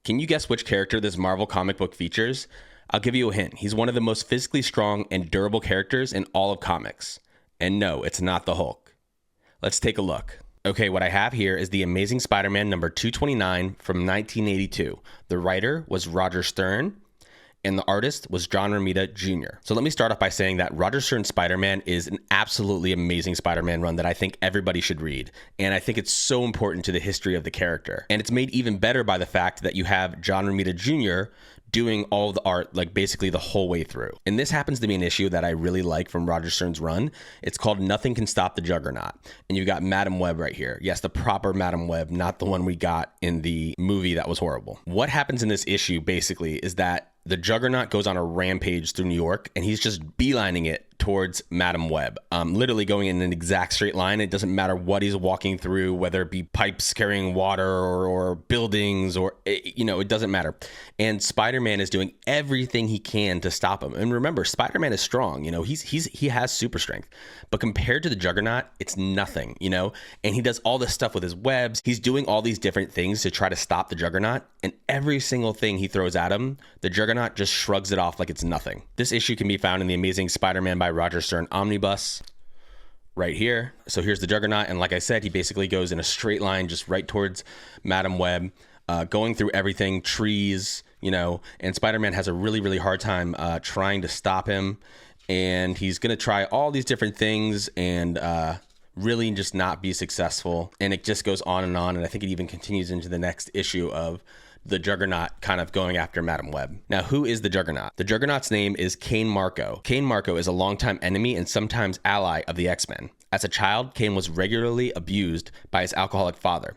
Can you guess which character this Marvel comic book features? I'll give you a hint. He's one of the most physically strong and durable characters in all of comics. And no, it's not the Hulk. Let's take a look. Okay, what I have here is the Amazing Spider-Man number 229 from 1982. The writer was Roger Stern, and the artist was John Romita Jr. So let me start off by saying that Roger Stern's Spider-Man is an absolutely amazing Spider-Man run that I think everybody should read. And I think it's so important to the history of the character. And it's made even better by the fact that you have John Romita Jr. doing all the art, like basically the whole way through. And this happens to be an issue that I really like from Roger Stern's run. It's called Nothing Can Stop the Juggernaut. And you've got Madam Web right here. Yes, the proper Madam Web, not the one we got in the movie that was horrible. What happens in this issue basically is that the Juggernaut goes on a rampage through New York, and he's just beelining it towards Madam Web, literally going in an exact straight line. It doesn't matter what he's walking through, whether it be pipes carrying water or buildings, or, it doesn't matter. And Spider-Man is doing everything he can to stop him. And remember, Spider-Man is strong. He has super strength, but compared to the Juggernaut, it's nothing. And he does all this stuff with his webs. He's doing all these different things to try to stop the Juggernaut, and every single thing he throws at him, the Juggernaut just shrugs it off like it's nothing. This issue can be found in the Amazing Spider-Man by Roger Stern Omnibus right here. So here's the Juggernaut, and like I said, he basically goes in a straight line just right towards Madam Web, going through everything, trees, and Spider-Man has a really, really hard time trying to stop him, and he's gonna try all these different things and really just not be successful, and it just goes on, and I think it even continues into the next issue of the Juggernaut kind of going after Madam Web. Now, who is the Juggernaut? The Juggernaut's name is Kane Marco. Kane Marco is a longtime enemy and sometimes ally of the X-Men. As a child, Kane was regularly abused by his alcoholic father.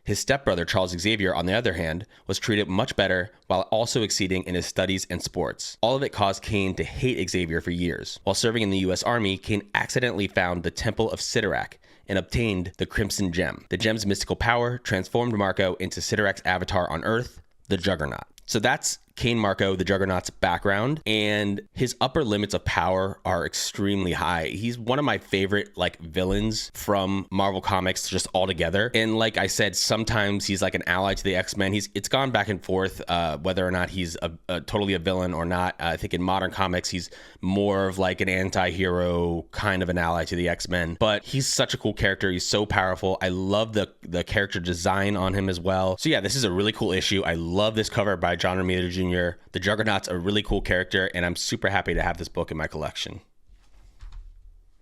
His stepbrother, Charles Xavier, on the other hand, was treated much better while also exceeding in his studies and sports. All of it caused Kane to hate Xavier for years. While serving in the U.S. Army, Kane accidentally found the Temple of Sidorak and obtained the Crimson Gem. The gem's mystical power transformed Marco into Sidorak's avatar on Earth, the Juggernaut. So that's Kane Marco, the Juggernaut's background, and his upper limits of power are extremely high. He's one of my favorite villains from Marvel Comics just altogether. And like I said, sometimes he's like an ally to the X-Men. It's gone back and forth whether or not he's totally a villain or not. I think in modern comics, he's more of like an anti-hero, kind of an ally to the X-Men. But he's such a cool character. He's so powerful. I love the character design on him as well. So yeah, this is a really cool issue. I love this cover by John Romita Jr. The Juggernaut's a really cool character, and I'm super happy to have this book in my collection.